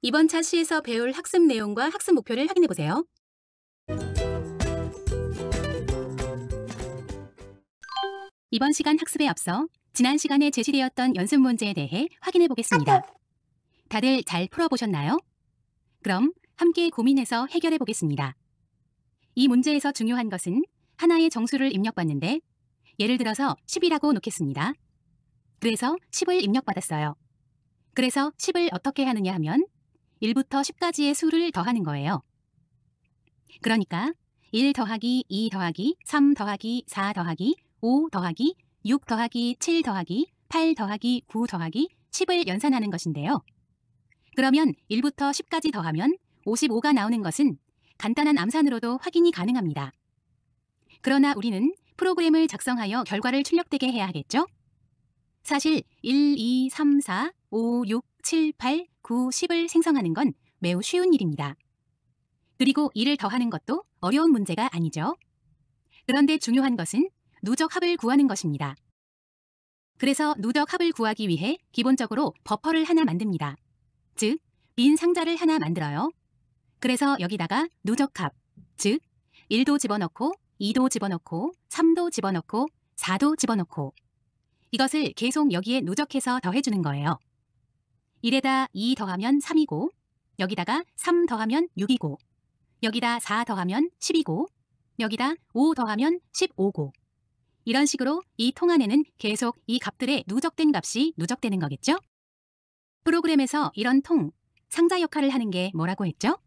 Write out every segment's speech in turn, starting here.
이번 차시에서 배울 학습 내용과 학습 목표를 확인해 보세요. 이번 시간 학습에 앞서 지난 시간에 제시되었던 연습 문제에 대해 확인해 보겠습니다. 다들 잘 풀어보셨나요? 그럼 함께 고민해서 해결해 보겠습니다. 이 문제에서 중요한 것은 하나의 정수를 입력받는데 예를 들어서 10이라고 놓겠습니다. 그래서 10을 입력받았어요. 그래서 10을 어떻게 하느냐 하면 1부터 10까지의 수를 더하는 거예요. 그러니까 1 더하기 2 더하기 3 더하기 4 더하기 5 더하기 6 더하기 7 더하기 8 더하기 9 더하기 10을 연산하는 것인데요. 그러면 1부터 10까지 더하면 55가 나오는 것은 간단한 암산으로도 확인이 가능합니다. 그러나 우리는 프로그램을 작성하여 결과를 출력되게 해야 하겠죠? 사실 1, 2, 3, 4, 5, 6, 7, 8, 9, 10을 생성하는 건 매우 쉬운 일입니다. 그리고 이를 더하는 것도 어려운 문제가 아니죠. 그런데 중요한 것은 누적 합을 구하는 것입니다. 그래서 누적 합을 구하기 위해 기본적으로 버퍼를 하나 만듭니다. 즉, 빈 상자를 하나 만들어요. 그래서 여기다가 누적합, 즉 1도 집어넣고 2도 집어넣고 3도 집어넣고 4도 집어넣고 이것을 계속 여기에 누적해서 더해주는 거예요. 1에다 2 더하면 3이고 여기다가 3 더하면 6이고 여기다 4 더하면 10이고 여기다 5 더하면 15고 이런 식으로 이 통 안에는 계속 이 값들의 누적된 값이 누적되는 거겠죠? 프로그램에서 이런 통, 상자 역할을 하는 게 뭐라고 했죠?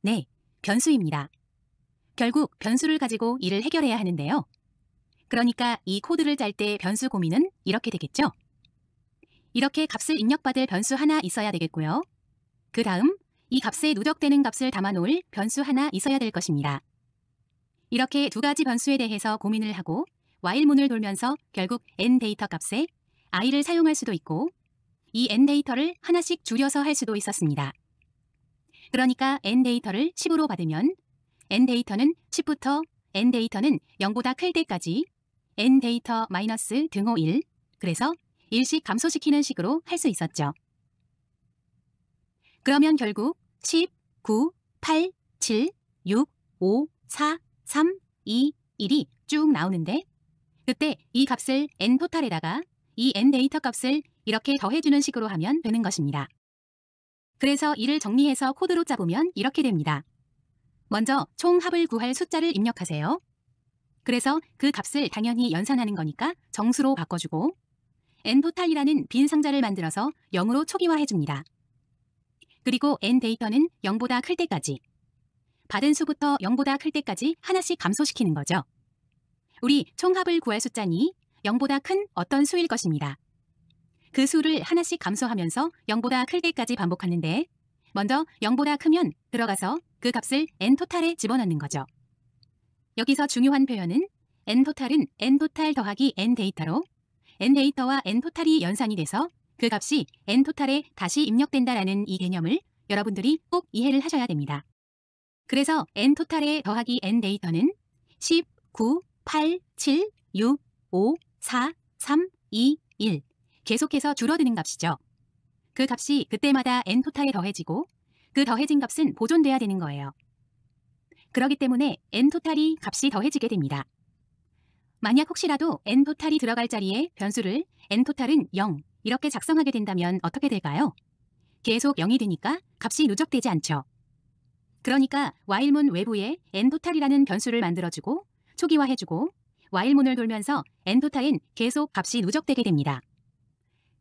네, 변수입니다. 결국 변수를 가지고 이를 해결해야 하는데요. 그러니까 이 코드를 짤 때 변수 고민은 이렇게 되겠죠? 이렇게 값을 입력받을 변수 하나 있어야 되겠고요. 그 다음 이 값에 누적되는 값을 담아놓을 변수 하나 있어야 될 것입니다. 이렇게 두 가지 변수에 대해서 고민을 하고 while문을 돌면서 결국 n 데이터 값에 i를 사용할 수도 있고 이 n 데이터를 하나씩 줄여서 할 수도 있었습니다. 그러니까 n 데이터를 10으로 받으면 n 데이터는 10부터 n 데이터는 0보다 클 때까지 n 데이터 마이너스 등호 1 그래서 1씩 감소시키는 식으로 할 수 있었죠. 그러면 결국 10, 9, 8, 7, 6, 5, 4, 3, 2, 1이 쭉 나오는데 그때 이 값을 n 토탈에다가 이 n 데이터 값을 이렇게 더해주는 식으로 하면 되는 것입니다. 그래서 이를 정리해서 코드로 짜보면 이렇게 됩니다. 먼저 총 합을 구할 숫자를 입력하세요. 그래서 그 값을 당연히 연산하는 거니까 정수로 바꿔주고 n토탈이라는 빈 상자를 만들어서 0으로 초기화해줍니다. 그리고 n 데이터는 0보다 클 때까지 받은 수부터 0보다 클 때까지 하나씩 감소시키는 거죠. 우리 총합을 구할 숫자니 0보다 큰 어떤 수일 것입니다. 그 수를 하나씩 감소하면서 0보다 클 때까지 반복하는데 먼저 0보다 크면 들어가서 그 값을 n토탈에 집어넣는 거죠. 여기서 중요한 표현은 n토탈은 n토탈 더하기 n데이터로 n데이터와 n토탈이 연산이 돼서 그 값이 n토탈에 다시 입력된다라는 이 개념을 여러분들이 꼭 이해를 하셔야 됩니다. 그래서 n토탈에 더하기 n데이터는 10, 9, 8, 7, 6, 5, 4, 3, 2, 1 계속해서 줄어드는 값이죠. 그 값이 그때마다 n토탈에 더해지고 그 더해진 값은 보존돼야 되는 거예요. 그렇기 때문에 n토탈이 값이 더해지게 됩니다. 만약 혹시라도 n토탈이 들어갈 자리에 변수를 n토탈은 0 이렇게 작성하게 된다면 어떻게 될까요? 계속 0이 되니까 값이 누적되지 않죠. 그러니까 while문 외부에 n토탈이라는 변수를 만들어주고 초기화해주고 while문을 돌면서 n토탈은 계속 값이 누적되게 됩니다.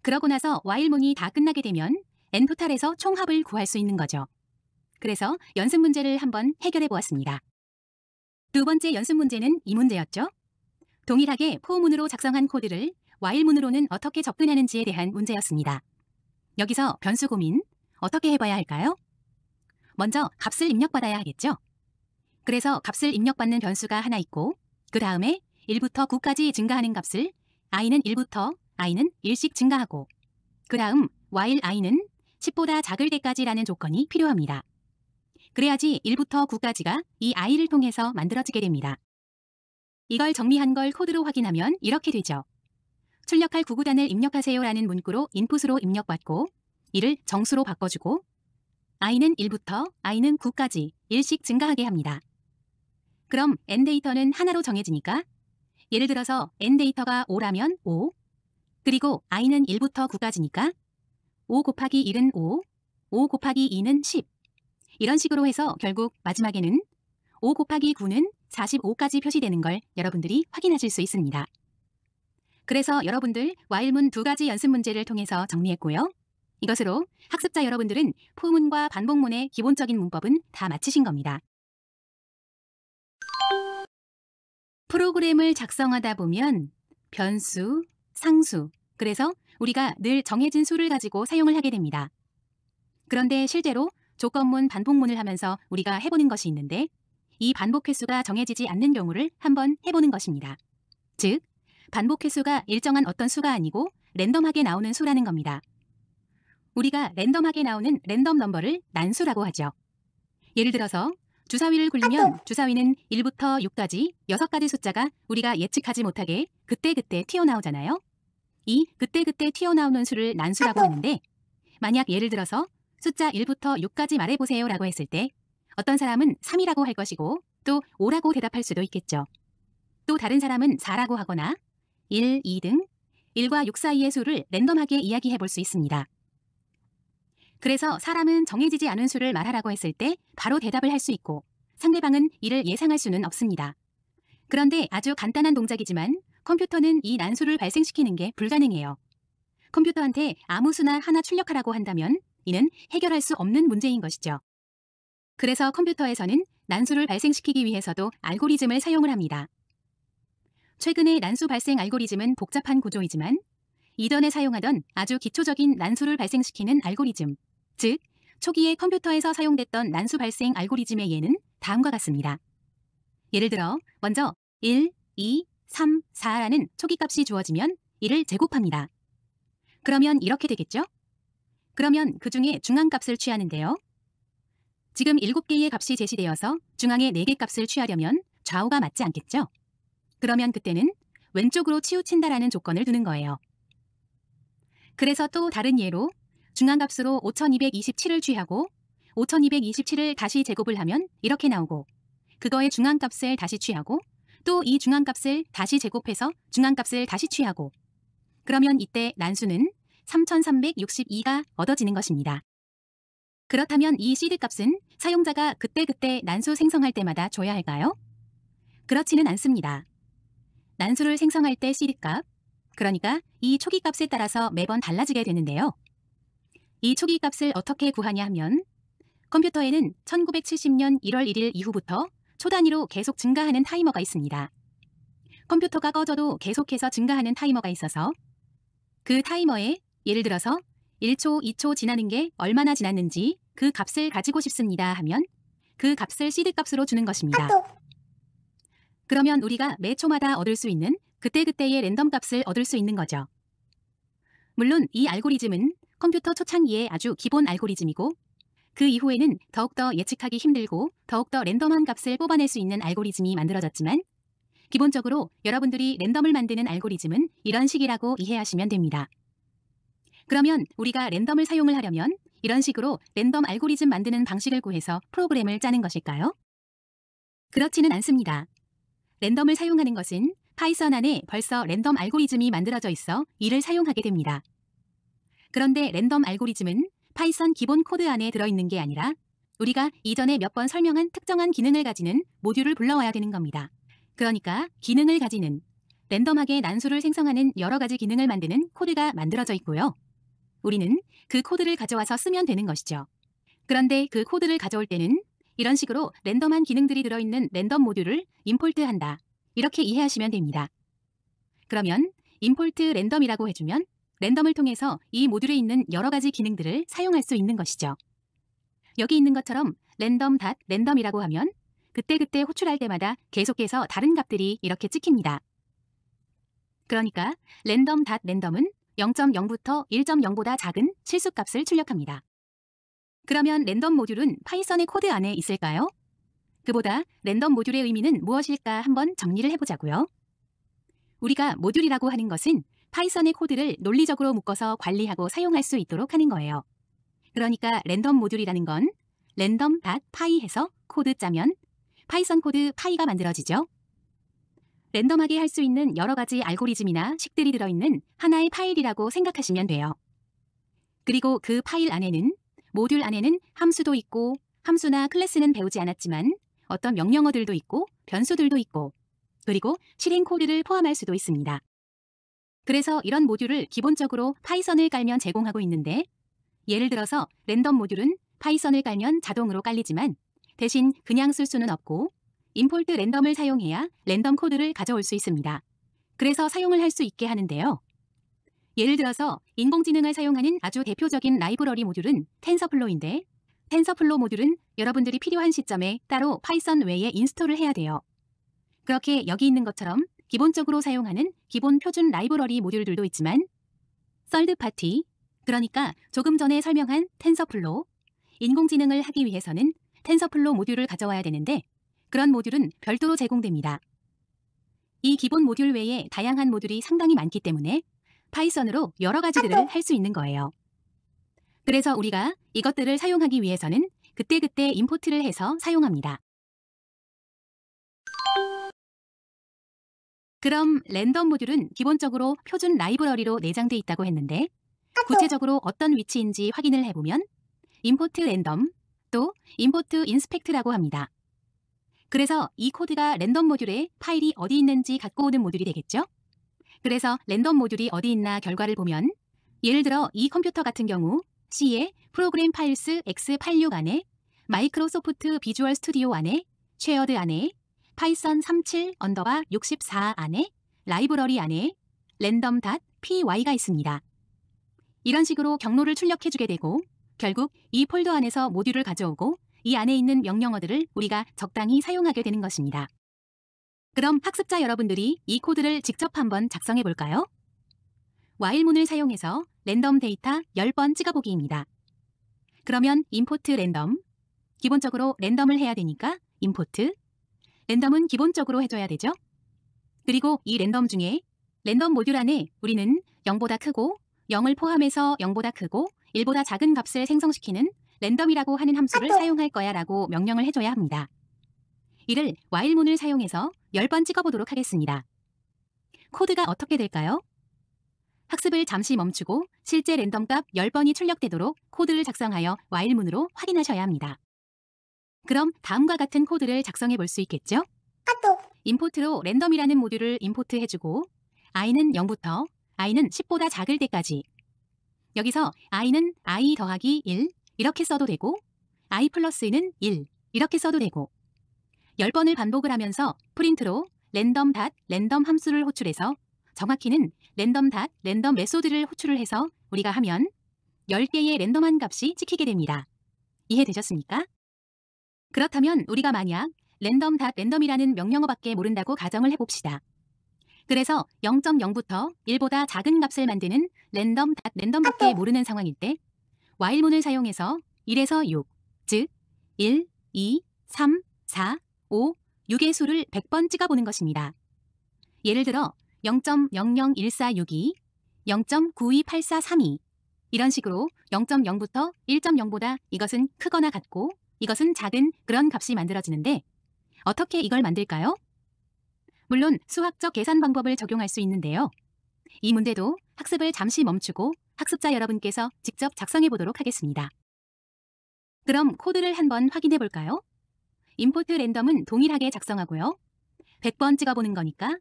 그러고 나서 while문이 다 끝나게 되면 n토탈에서 총합을 구할 수 있는 거죠. 그래서 연습 문제를 한번 해결해 보았습니다. 두 번째 연습 문제는 이 문제였죠. 동일하게 포문으로 작성한 코드를 while문으로는 어떻게 접근하는지에 대한 문제였습니다. 여기서 변수 고민 어떻게 해봐야 할까요? 먼저 값을 입력받아야 하겠죠. 그래서 값을 입력받는 변수가 하나 있고 그 다음에 1부터 9까지 증가하는 값을 i는 1부터 i는 1씩 증가하고 그 다음 while i는 10보다 작을 때까지라는 조건이 필요합니다. 그래야지 1부터 9까지가 이 i를 통해서 만들어지게 됩니다. 이걸 정리한 걸 코드로 확인하면 이렇게 되죠. 출력할 구구단을 입력하세요라는 문구로 인풋으로 입력받고 이를 정수로 바꿔주고 i는 1부터 i는 9까지 1씩 증가하게 합니다. 그럼 n 데이터는 하나로 정해지니까 예를 들어서 n 데이터가 5라면 5, 그리고 i는 1부터 9까지니까 5 곱하기 1은 5, 5 곱하기 2는 10. 이런 식으로 해서 결국 마지막에는 5 곱하기 9는 45까지 표시되는 걸 여러분들이 확인하실 수 있습니다. 그래서 여러분들 while문 2가지 연습 문제를 통해서 정리했고요. 이것으로 학습자 여러분들은 포문과 반복문의 기본적인 문법은 다 마치신 겁니다. 프로그램을 작성하다 보면 변수, 상수, 그래서 우리가 늘 정해진 수를 가지고 사용을 하게 됩니다. 그런데 실제로 조건문, 반복문을 하면서 우리가 해보는 것이 있는데 이 반복 횟수가 정해지지 않는 경우를 한번 해보는 것입니다. 즉, 반복 횟수가 일정한 어떤 수가 아니고 랜덤하게 나오는 수라는 겁니다. 우리가 랜덤하게 나오는 랜덤 넘버를 난수라고 하죠. 예를 들어서 주사위를 굴리면 주사위는 1부터 6까지 6가지 숫자가 우리가 예측하지 못하게 그때그때 튀어나오잖아요. 이 그때그때 튀어나오는 수를 난수라고 하는데 만약 예를 들어서 숫자 1부터 6까지 말해보세요 라고 했을 때 어떤 사람은 3이라고 할 것이고 또 5라고 대답할 수도 있겠죠. 또 다른 사람은 4라고 하거나 1, 2 등 1과 6 사이의 수를 랜덤하게 이야기해 볼 수 있습니다. 그래서 사람은 정해지지 않은 수를 말하라고 했을 때 바로 대답을 할 수 있고 상대방은 이를 예상할 수는 없습니다. 그런데 아주 간단한 동작이지만 컴퓨터는 이 난수를 발생시키는 게 불가능해요. 컴퓨터한테 아무 수나 하나 출력하라고 한다면 이는 해결할 수 없는 문제인 것이죠. 그래서 컴퓨터에서는 난수를 발생시키기 위해서도 알고리즘을 사용을 합니다. 최근의 난수 발생 알고리즘은 복잡한 구조이지만 이전에 사용하던 아주 기초적인 난수를 발생시키는 알고리즘, 즉 초기에 컴퓨터에서 사용됐던 난수 발생 알고리즘의 예는 다음과 같습니다. 예를 들어 먼저 1, 2, 3, 4라는 초기 값이 주어지면 이를 제곱합니다. 그러면 이렇게 되겠죠? 그러면 그 중에 중앙값을 취하는데요. 지금 7개의 값이 제시되어서 중앙에 4개 값을 취하려면 좌우가 맞지 않겠죠? 그러면 그때는 왼쪽으로 치우친다라는 조건을 두는 거예요. 그래서 또 다른 예로 중앙값으로 5227을 취하고 5227을 다시 제곱을 하면 이렇게 나오고 그거의 중앙값을 다시 취하고 또 이 중앙값을 다시 제곱해서 중앙값을 다시 취하고 그러면 이때 난수는 3362가 얻어지는 것입니다. 그렇다면 이 시드 값은 사용자가 그때그때 난수 생성할 때마다 줘야 할까요? 그렇지는 않습니다. 난수를 생성할 때 시드 값, 그러니까 이 초기 값에 따라서 매번 달라지게 되는데요. 이 초기 값을 어떻게 구하냐 하면 컴퓨터에는 1970년 1월 1일 이후부터 초단위로 계속 증가하는 타이머가 있습니다. 컴퓨터가 꺼져도 계속해서 증가하는 타이머가 있어서 그 타이머에 예를 들어서 1초, 2초 지나는 게 얼마나 지났는지 그 값을 가지고 싶습니다 하면 그 값을 시드 값으로 주는 것입니다. 그러면 우리가 매 초마다 얻을 수 있는 그때그때의 랜덤 값을 얻을 수 있는 거죠. 물론 이 알고리즘은 컴퓨터 초창기의 아주 기본 알고리즘이고 그 이후에는 더욱더 예측하기 힘들고 더욱더 랜덤한 값을 뽑아낼 수 있는 알고리즘이 만들어졌지만 기본적으로 여러분들이 랜덤을 만드는 알고리즘은 이런 식이라고 이해하시면 됩니다. 그러면 우리가 랜덤을 사용을 하려면 이런 식으로 랜덤 알고리즘 만드는 방식을 구해서 프로그램을 짜는 것일까요? 그렇지는 않습니다. 랜덤을 사용하는 것은 파이썬 안에 벌써 랜덤 알고리즘이 만들어져 있어 이를 사용하게 됩니다. 그런데 랜덤 알고리즘은 파이썬 기본 코드 안에 들어있는 게 아니라 우리가 이전에 몇 번 설명한 특정한 기능을 가지는 모듈을 불러와야 되는 겁니다. 그러니까 기능을 가지는 랜덤하게 난수를 생성하는 여러 가지 기능을 만드는 코드가 만들어져 있고요. 우리는 그 코드를 가져와서 쓰면 되는 것이죠. 그런데 그 코드를 가져올 때는 이런 식으로 랜덤한 기능들이 들어있는 랜덤 모듈을 임포트한다. 이렇게 이해하시면 됩니다. 그러면 임포트 랜덤이라고 해주면 랜덤을 통해서 이 모듈에 있는 여러 가지 기능들을 사용할 수 있는 것이죠. 여기 있는 것처럼 랜덤.랜덤이라고 하면 그때그때 호출할 때마다 계속해서 다른 값들이 이렇게 찍힙니다. 그러니까 랜덤.랜덤은 0.0부터 1.0보다 작은 실수값을 출력합니다. 그러면 랜덤 모듈은 파이썬의 코드 안에 있을까요? 그보다 랜덤 모듈의 의미는 무엇일까 한번 정리를 해보자고요. 우리가 모듈이라고 하는 것은 파이썬의 코드를 논리적으로 묶어서 관리하고 사용할 수 있도록 하는 거예요. 그러니까 랜덤 모듈이라는 건 random.py 해서 코드 짜면 파이썬 코드 파이가 만들어지죠. 랜덤하게 할 수 있는 여러 가지 알고리즘이나 식들이 들어있는 하나의 파일이라고 생각하시면 돼요. 그리고 그 파일 안에는 모듈 안에는 함수도 있고 함수나 클래스는 배우지 않았지만 어떤 명령어들도 있고 변수들도 있고 그리고 실행 코드를 포함할 수도 있습니다. 그래서 이런 모듈을 기본적으로 파이썬을 깔면 제공하고 있는데 예를 들어서 랜덤 모듈은 파이썬을 깔면 자동으로 깔리지만 대신 그냥 쓸 수는 없고 임포트 랜덤을 사용해야 랜덤 코드를 가져올 수 있습니다. 그래서 사용을 할 수 있게 하는데요. 예를 들어서 인공지능을 사용하는 아주 대표적인 라이브러리 모듈은 텐서플로우인데 텐서플로우 모듈은 여러분들이 필요한 시점에 따로 파이썬 외에 인스톨을 해야 돼요. 그렇게 여기 있는 것처럼 기본적으로 사용하는 기본 표준 라이브러리 모듈들도 있지만 썰드 파티, 그러니까 조금 전에 설명한 텐서플로우, 인공지능을 하기 위해서는 텐서플로우 모듈을 가져와야 되는데 그런 모듈은 별도로 제공됩니다. 이 기본 모듈 외에 다양한 모듈이 상당히 많기 때문에 파이썬으로 여러 가지들을 할 수 있는 거예요. 그래서 우리가 이것들을 사용하기 위해서는 그때그때 임포트를 해서 사용합니다. 그럼 랜덤 모듈은 기본적으로 표준 라이브러리로 내장돼 있다고 했는데 구체적으로 어떤 위치인지 확인을 해보면 임포트 랜덤 또 임포트 인스펙트라고 합니다. 그래서 이 코드가 랜덤 모듈에 파일이 어디 있는지 갖고 오는 모듈이 되겠죠? 그래서 랜덤 모듈이 어디 있나 결과를 보면 예를 들어 이 컴퓨터 같은 경우 C의 프로그램 파일스 x86 안에 마이크로소프트 비주얼 스튜디오 안에 쉐어드 안에 파이썬 37_64 안에 라이브러리 안에 random.py가 있습니다. 이런 식으로 경로를 출력해주게 되고 결국 이 폴더 안에서 모듈을 가져오고 이 안에 있는 명령어들을 우리가 적당히 사용하게 되는 것입니다. 그럼 학습자 여러분들이 이 코드를 직접 한번 작성해 볼까요? while문을 사용해서 랜덤 데이터 10번 찍어보기입니다. 그러면 임포트 랜덤, 기본적으로 랜덤을 해야 되니까 임포트, 랜덤은 기본적으로 해줘야 되죠. 그리고 이 랜덤 중에 랜덤 모듈 안에 우리는 0보다 크고 0을 포함해서 0보다 크고 1보다 작은 값을 생성시키는 랜덤이라고 하는 함수를 사용할 거야 라고 명령을 해줘야 합니다. 이를 while문을 사용해서 10번 찍어보도록 하겠습니다. 코드가 어떻게 될까요? 학습을 잠시 멈추고 실제 랜덤 값 10번이 출력되도록 코드를 작성하여 while문으로 확인하셔야 합니다. 그럼 다음과 같은 코드를 작성해 볼 수 있겠죠? 임포트로 랜덤이라는 모듈을 임포트해주고 i는 0부터 i는 10보다 작을 때까지 여기서 i는 i 더하기 1 이렇게 써도 되고 i 플러스 1은 1 이렇게 써도 되고 10번을 반복을 하면서 프린트로 random.random 함수를 호출해서 정확히는 random.random 메소드를 호출을 해서 우리가 하면 10개의 랜덤한 값이 찍히게 됩니다. 이해되셨습니까? 그렇다면 우리가 만약 random.random이라는 명령어밖에 모른다고 가정을 해봅시다. 그래서 0.0부터 1보다 작은 값을 만드는 random.random밖에 모르는 상황일 때 while문을 사용해서 1에서 6, 즉 1, 2, 3, 4, 5, 6의 수를 100번 찍어보는 것입니다. 예를 들어 0.001462, 0.928432 이런 식으로 0.0부터 1.0보다 이것은 크거나 같고 이것은 작은 그런 값이 만들어지는데 어떻게 이걸 만들까요? 물론 수학적 계산 방법을 적용할 수 있는데요. 이 문제도 학습을 잠시 멈추고 학습자 여러분께서 직접 작성해 보도록 하겠습니다. 그럼 코드를 한번 확인해 볼까요? 임포트 랜덤은 동일하게 작성하고요. 100번 찍어보는 거니까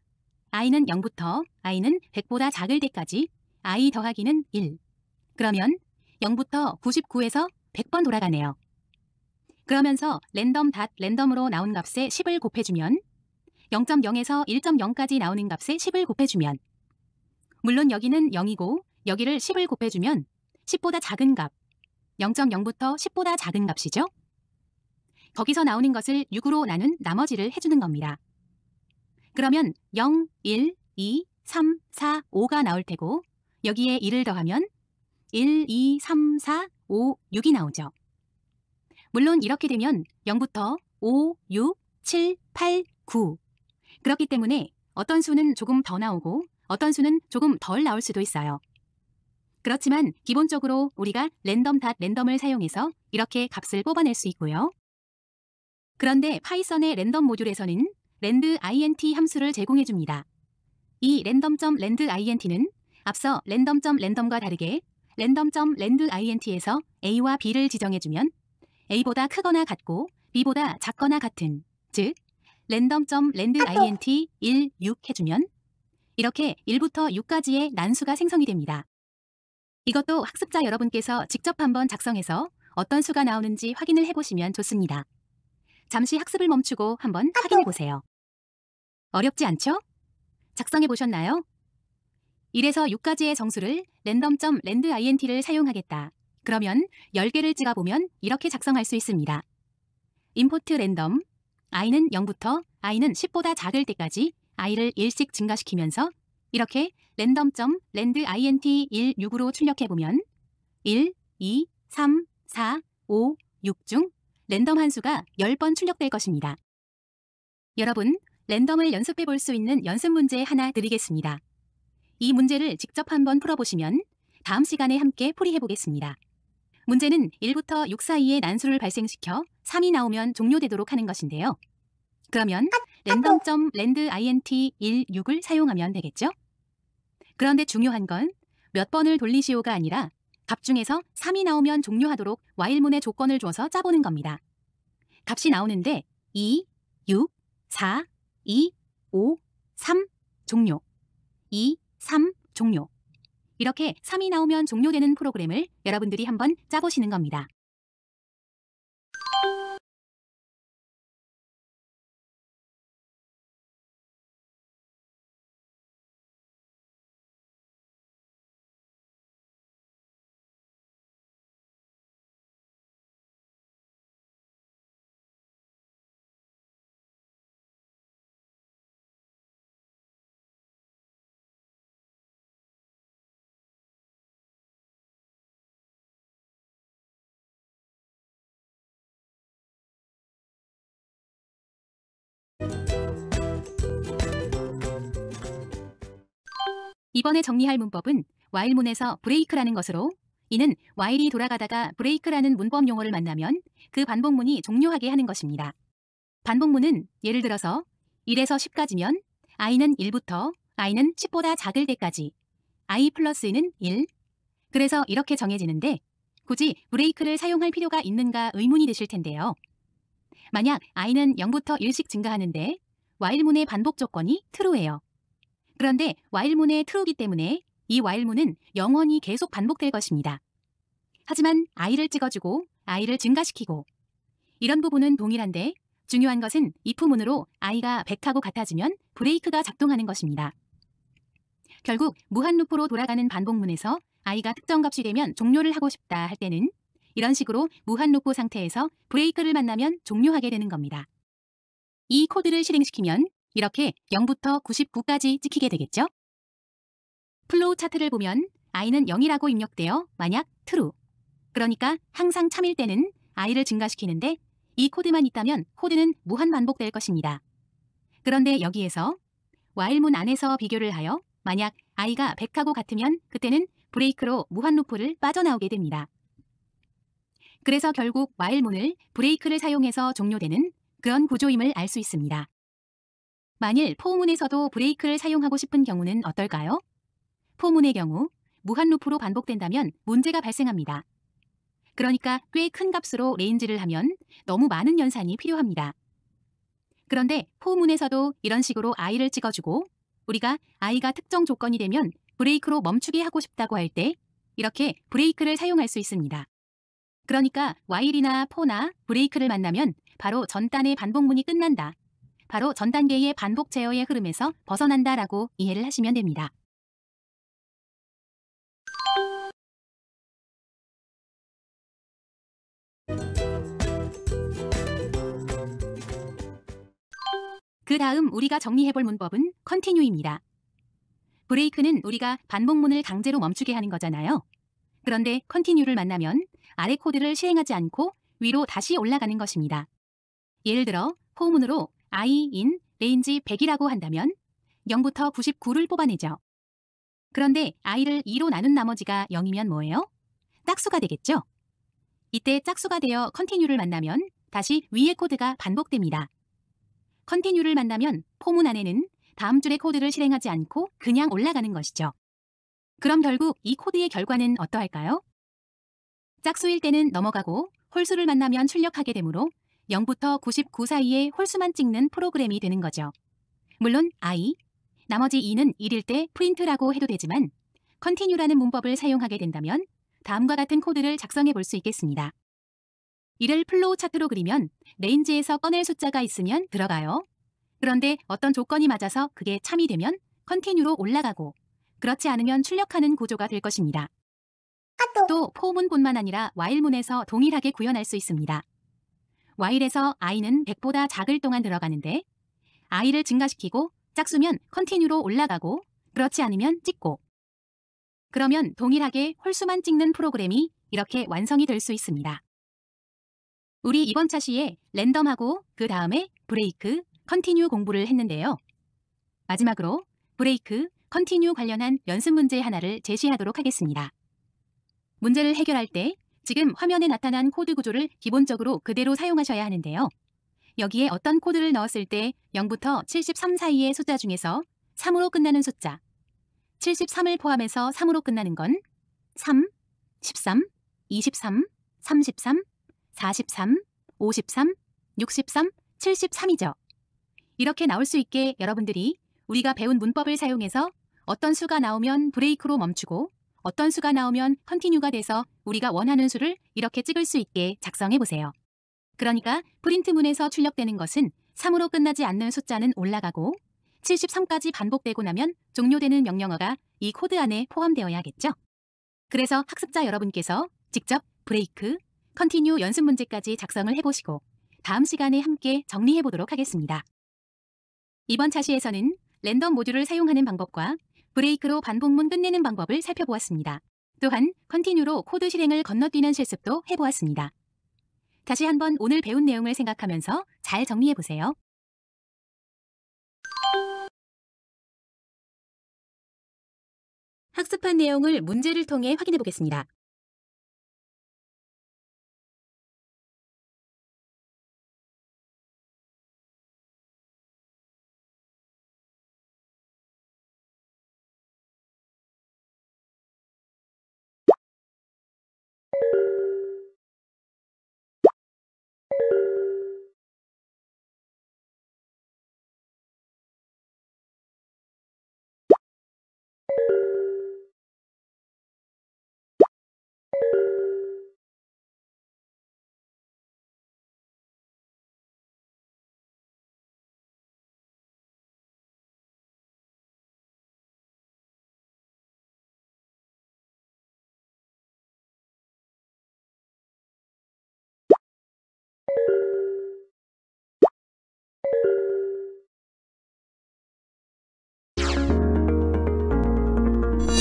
i는 0부터 i는 100보다 작을 때까지 i 더하기는 1. 그러면 0부터 99에서 100번 돌아가네요. 그러면서 random.random으로 나온 값에 10을 곱해주면 0.0에서 1.0까지 나오는 값에 10을 곱해주면 물론 여기는 0이고 여기를 10을 곱해주면 10보다 작은 값 0.0부터 10보다 작은 값이죠. 거기서 나오는 것을 6으로 나눈 나머지를 해주는 겁니다. 그러면 0, 1, 2, 3, 4, 5가 나올 테고 여기에 1을 더하면 1, 2, 3, 4, 5, 6이 나오죠. 물론 이렇게 되면 0부터 5, 6, 7, 8, 9 그렇기 때문에 어떤 수는 조금 더 나오고 어떤 수는 조금 덜 나올 수도 있어요. 그렇지만 기본적으로 우리가 랜덤.랜덤을 사용해서 이렇게 값을 뽑아낼 수 있고요. 그런데 파이썬의 랜덤 모듈에서는 rand 함수를 제공해 줍니다. 이 random.randint는 앞서 random.random과 다르게 random.randomint에서 a와 b를 지정해주면 a보다 크거나 같고 b보다 작거나 같은, 즉 random.randint 1, 6 해주면 이렇게 1부터 6까지의 난수가 생성이 됩니다. 이것도 학습자 여러분께서 직접 한번 작성해서 어떤 수가 나오는지 확인을 해보시면 좋습니다. 잠시 학습을 멈추고 한번 확인해보세요. 어렵지 않죠? 작성해보셨나요? 1에서 6까지의 정수를 random.randint를 사용하겠다. 그러면 10개를 찍어보면 이렇게 작성할 수 있습니다. import random, i는 0부터 i는 10보다 작을 때까지 i를 1씩 증가시키면서 이렇게 random.randint 1, 6으로 출력해보면 1, 2, 3, 4, 5, 6 중 랜덤 한수가 10번 출력될 것입니다. 여러분, 랜덤을 연습해 볼 수 있는 연습 문제 하나 드리겠습니다. 이 문제를 직접 한번 풀어보시면 다음 시간에 함께 풀이해 보겠습니다. 문제는 1부터 6 사이의 난수를 발생시켜 3이 나오면 종료되도록 하는 것인데요. 그러면 random.randint 1, 6을 사용하면 되겠죠? 그런데 중요한 건 몇 번을 돌리시오가 아니라 값 중에서 3이 나오면 종료하도록 while문의 조건을 줘서 짜보는 겁니다. 값이 나오는데 2, 6, 4, 2, 5, 3, 종료. 2, 3, 종료. 이렇게 3이 나오면 종료되는 프로그램을 여러분들이 한번 짜보시는 겁니다. 이번에 정리할 문법은 while문에서 break라는 것으로, 이는 while이 돌아가다가 break라는 문법 용어를 만나면 그 반복문이 종료하게 하는 것입니다. 반복문은 예를 들어서 1에서 10까지면 i는 1부터 i는 10보다 작을 때까지 i 플러스는 1. 그래서 이렇게 정해지는데 굳이 브레이크를 사용할 필요가 있는가 의문이 드실 텐데요. 만약 i는 0부터 1씩 증가하는데 while문의 반복 조건이 true예요. 그런데 while문의 true이기 때문에 이 while문은 영원히 계속 반복될 것입니다. 하지만 i를 찍어주고 i를 증가시키고 이런 부분은 동일한데 중요한 것은 if문으로 i가 100하고 같아지면 브레이크가 작동하는 것입니다. 결국 무한 루프로 돌아가는 반복문에서 i가 특정 값이 되면 종료를 하고 싶다 할 때는 이런 식으로 무한 루프 상태에서 브레이크를 만나면 종료하게 되는 겁니다. 이 코드를 실행시키면 이렇게 0부터 99까지 찍히게 되겠죠? 플로우 차트를 보면 i는 0이라고 입력되어 만약 true, 그러니까 항상 참일 때는 i를 증가시키는데 이 코드만 있다면 코드는 무한 반복될 것입니다. 그런데 여기에서 while문 안에서 비교를 하여 만약 i가 100하고 같으면 그때는 브레이크로 무한 루프를 빠져나오게 됩니다. 그래서 결국 while문을 브레이크를 사용해서 종료되는 그런 구조임을 알 수 있습니다. 만일 for문에서도 브레이크를 사용하고 싶은 경우는 어떨까요? for문의 경우 무한 루프로 반복된다면 문제가 발생합니다. 그러니까 꽤 큰 값으로 레인지를 하면 너무 많은 연산이 필요합니다. 그런데 for문에서도 이런 식으로 i를 찍어주고 우리가 i가 특정 조건이 되면 브레이크로 멈추게 하고 싶다고 할 때 이렇게 브레이크를 사용할 수 있습니다. 그러니까 while이나 for나 브레이크를 만나면 바로 전 단의 반복문이 끝난다. 바로 전 단계의 반복 제어의 흐름에서 벗어난다라고 이해를 하시면 됩니다. 그 다음 우리가 정리해볼 문법은 continue입니다. 브레이크는 우리가 반복문을 강제로 멈추게 하는 거잖아요. 그런데 continue를 만나면 아래 코드를 실행하지 않고 위로 다시 올라가는 것입니다. 예를 들어 for문으로 i in range 100이라고 한다면 0부터 99를 뽑아내죠. 그런데 i를 2로 나눈 나머지가 0이면 뭐예요? 짝수가 되겠죠? 이때 짝수가 되어 continue를 만나면 다시 위의 코드가 반복됩니다. continue를 만나면 포문 안에는 다음 줄의 코드를 실행하지 않고 그냥 올라가는 것이죠. 그럼 결국 이 코드의 결과는 어떠할까요? 짝수일 때는 넘어가고 홀수를 만나면 출력하게 되므로 0부터 99 사이에 홀수만 찍는 프로그램이 되는 거죠. 물론 i, 나머지 2는 1일 때 프린트라고 해도 되지만 continue라는 문법을 사용하게 된다면 다음과 같은 코드를 작성해 볼 수 있겠습니다. 이를 플로우 차트로 그리면 레인지에서 꺼낼 숫자가 있으면 들어가요. 그런데 어떤 조건이 맞아서 그게 참이 되면 continue로 올라가고 그렇지 않으면 출력하는 구조가 될 것입니다. 또 포문뿐만 아니라 while문에서 동일하게 구현할 수 있습니다. while에서 i는 100보다 작을 동안 들어가는데 i를 증가시키고 짝수면 continue로 올라가고 그렇지 않으면 찍고 그러면 동일하게 홀수만 찍는 프로그램이 이렇게 완성이 될 수 있습니다. 우리 이번 차시에 랜덤하고 그 다음에 브레이크, 컨티뉴 공부를 했는데요. 마지막으로 브레이크, 컨티뉴 관련한 연습 문제 하나를 제시하도록 하겠습니다. 문제를 해결할 때 지금 화면에 나타난 코드 구조를 기본적으로 그대로 사용하셔야 하는데요. 여기에 어떤 코드를 넣었을 때 0부터 73 사이의 숫자 중에서 3으로 끝나는 숫자, 73을 포함해서 3으로 끝나는 건 3, 13, 23, 33, 43, 53, 63, 73이죠. 이렇게 나올 수 있게 여러분들이 우리가 배운 문법을 사용해서 어떤 수가 나오면 브레이크로 멈추고 어떤 수가 나오면 컨티뉴가 돼서 우리가 원하는 수를 이렇게 찍을 수 있게 작성해 보세요. 그러니까 프린트문에서 출력되는 것은 3으로 끝나지 않는 숫자는 올라가고 73까지 반복되고 나면 종료되는 명령어가 이 코드 안에 포함되어야겠죠. 그래서 학습자 여러분께서 직접 브레이크, 컨티뉴 연습 문제까지 작성을 해보시고 다음 시간에 함께 정리해 보도록 하겠습니다. 이번 차시에서는 랜덤 모듈을 사용하는 방법과 브레이크로 반복문 끝내는 방법을 살펴보았습니다. 또한 컨티뉴로 코드 실행을 건너뛰는 실습도 해보았습니다. 다시 한번 오늘 배운 내용을 생각하면서 잘 정리해 보세요. 학습한 내용을 문제를 통해 확인해 보겠습니다.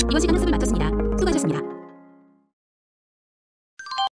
이번 시간 학습을 마쳤습니다. 수고하셨습니다.